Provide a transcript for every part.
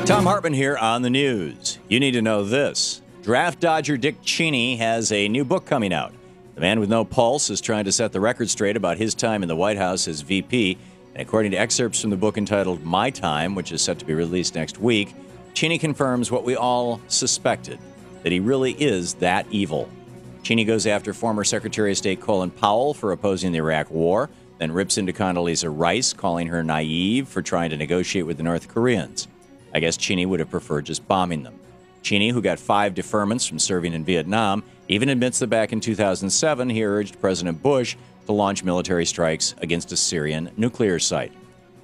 Thom Hartmann here on the news. You need to know this. Draft dodger Dick Cheney has a new book coming out. The man with no pulse is trying to set the record straight about his time in the White House as VP. And according to excerpts from the book entitled My Time, which is set to be released next week, Cheney confirms what we all suspected, that he really is that evil. Cheney goes after former Secretary of State Colin Powell for opposing the Iraq War, then rips into Condoleezza Rice, calling her naive for trying to negotiate with the North Koreans. I guess Cheney would have preferred just bombing them. Cheney, who got 5 deferments from serving in Vietnam, even admits that back in 2007 he urged President Bush to launch military strikes against a Syrian nuclear site.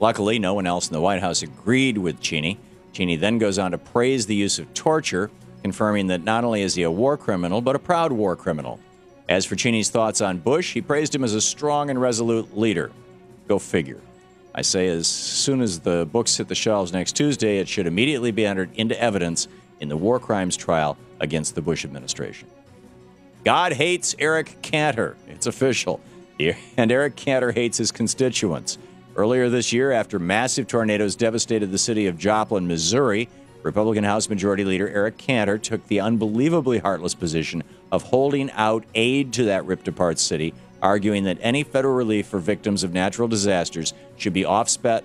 Luckily, no one else in the White House agreed with Cheney. Cheney then goes on to praise the use of torture, confirming that not only is he a war criminal, but a proud war criminal. As for Cheney's thoughts on Bush, he praised him as a strong and resolute leader. Go figure. I say as soon as the books hit the shelves next Tuesday, it should immediately be entered into evidence in the war crimes trial against the Bush administration. God hates Eric Cantor. It's official. And Eric Cantor hates his constituents. Earlier this year, after massive tornadoes devastated the city of Joplin, Missouri, Republican House Majority Leader Eric Cantor took the unbelievably heartless position of holding out aid to that ripped-apart city, arguing that any federal relief for victims of natural disasters should be offset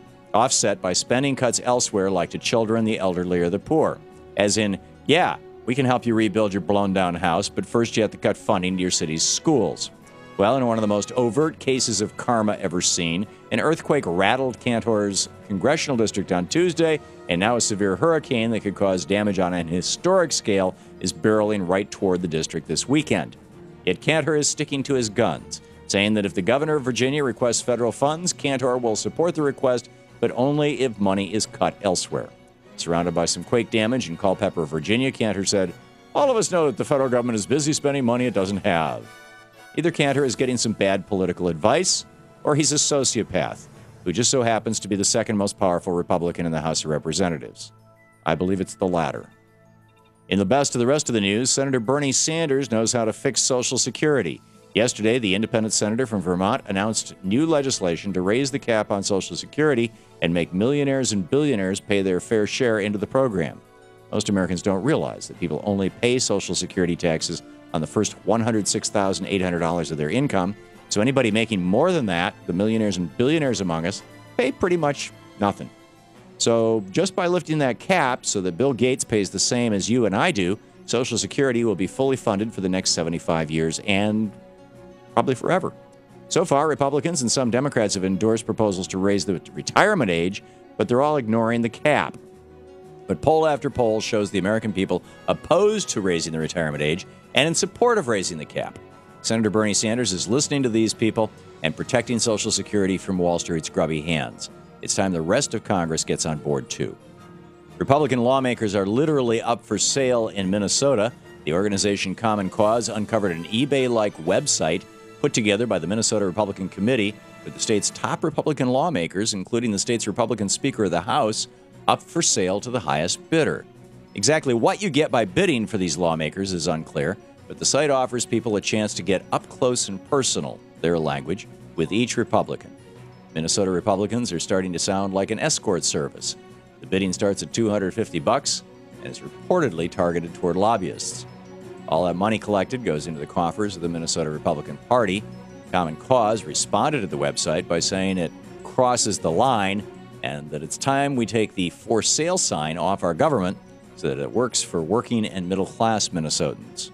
by spending cuts elsewhere, like to children, the elderly, or the poor. As in, yeah, we can help you rebuild your blown-down house, but first you have to cut funding to your city's schools. Well, in one of the most overt cases of karma ever seen, an earthquake rattled Cantor's congressional district on Tuesday, and now a severe hurricane that could cause damage on an historic scale is barreling right toward the district this weekend. Yet Cantor is sticking to his guns, saying that if the governor of Virginia requests federal funds, Cantor will support the request, but only if money is cut elsewhere. Surrounded by some quake damage in Culpeper, Virginia, Cantor said, "All of us know that the federal government is busy spending money it doesn't have." Either Cantor is getting some bad political advice, or he's a sociopath who just so happens to be the second most powerful Republican in the House of Representatives. I believe it's the latter. In the best of the rest of the news, Senator Bernie Sanders knows how to fix Social Security. Yesterday, the independent senator from Vermont announced new legislation to raise the cap on Social Security and make millionaires and billionaires pay their fair share into the program. Most Americans don't realize that people only pay Social Security taxes on the first $106,800 of their income, so anybody making more than that, the millionaires and billionaires among us, pay pretty much nothing. So just by lifting that cap so that Bill Gates pays the same as you and I do, Social Security will be fully funded for the next 75 years and probably forever. So far, Republicans and some Democrats have endorsed proposals to raise the retirement age, but they're all ignoring the cap. But poll after poll shows the American people opposed to raising the retirement age and in support of raising the cap. Senator Bernie Sanders is listening to these people and protecting Social Security from Wall Street's grubby hands. It's time the rest of Congress gets on board, too. Republican lawmakers are literally up for sale in Minnesota. The organization Common Cause uncovered an eBay-like website put together by the Minnesota Republican Committee with the state's top Republican lawmakers, including the state's Republican Speaker of the House, up for sale to the highest bidder. Exactly what you get by bidding for these lawmakers is unclear, but the site offers people a chance to get up close and personal, their language, with each Republican. Minnesota Republicans are starting to sound like an escort service. The bidding starts at $250 and is reportedly targeted toward lobbyists. All that money collected goes into the coffers of the Minnesota Republican Party. Common Cause responded to the website by saying it crosses the line and that it's time we take the for sale sign off our government so that it works for working and middle-class Minnesotans.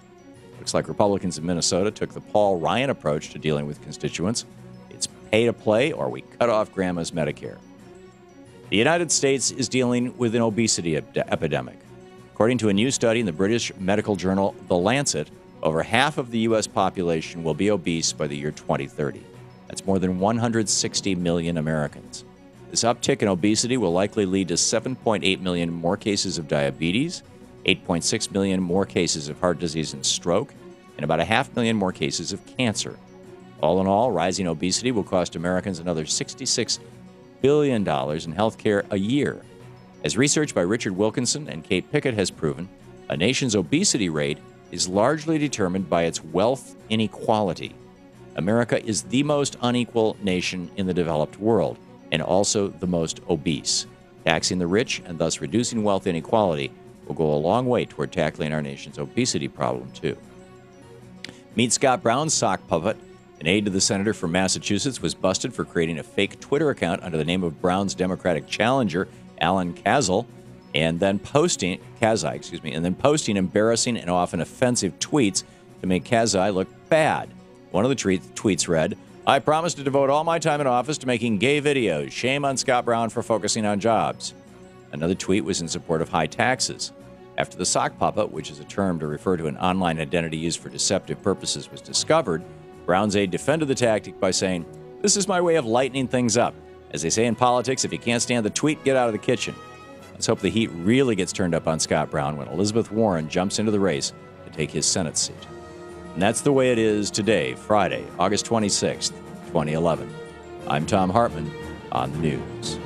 Looks like Republicans in Minnesota took the Paul Ryan approach to dealing with constituents. It's pay to play or we cut off grandma's Medicare. The United States is dealing with an obesity epidemic. According to a new study in the British medical journal The Lancet, over half of the U.S. population will be obese by the year 2030. That's more than 160 million Americans. This uptick in obesity will likely lead to 7.8 million more cases of diabetes, 8.6 million more cases of heart disease and stroke, and about 500,000 more cases of cancer. All in all, rising obesity will cost Americans another $66 billion in health care a year. As research by Richard Wilkinson and Kate Pickett has proven, a nation's obesity rate is largely determined by its wealth inequality. America is the most unequal nation in the developed world and also the most obese. Taxing the rich and thus reducing wealth inequality will go a long way toward tackling our nation's obesity problem, too. Meet Scott Brown's sock puppet. An aide to the senator from Massachusetts was busted for creating a fake Twitter account under the name of Brown's Democratic challenger, Alan Kazai, and then posting embarrassing and often offensive tweets to make Kazai look bad. One of the tweets read, "I promise to devote all my time in office to making gay videos. Shame on Scott Brown for focusing on jobs." Another tweet was in support of high taxes. After the sock puppet, which is a term to refer to an online identity used for deceptive purposes, was discovered, Brown's aide defended the tactic by saying, "This is my way of lightening things up. As they say in politics, if you can't stand the tweet, get out of the kitchen." Let's hope the heat really gets turned up on Scott Brown when Elizabeth Warren jumps into the race to take his Senate seat. And that's the way it is today, Friday, August 26th, 2011. I'm Thom Hartmann on the news.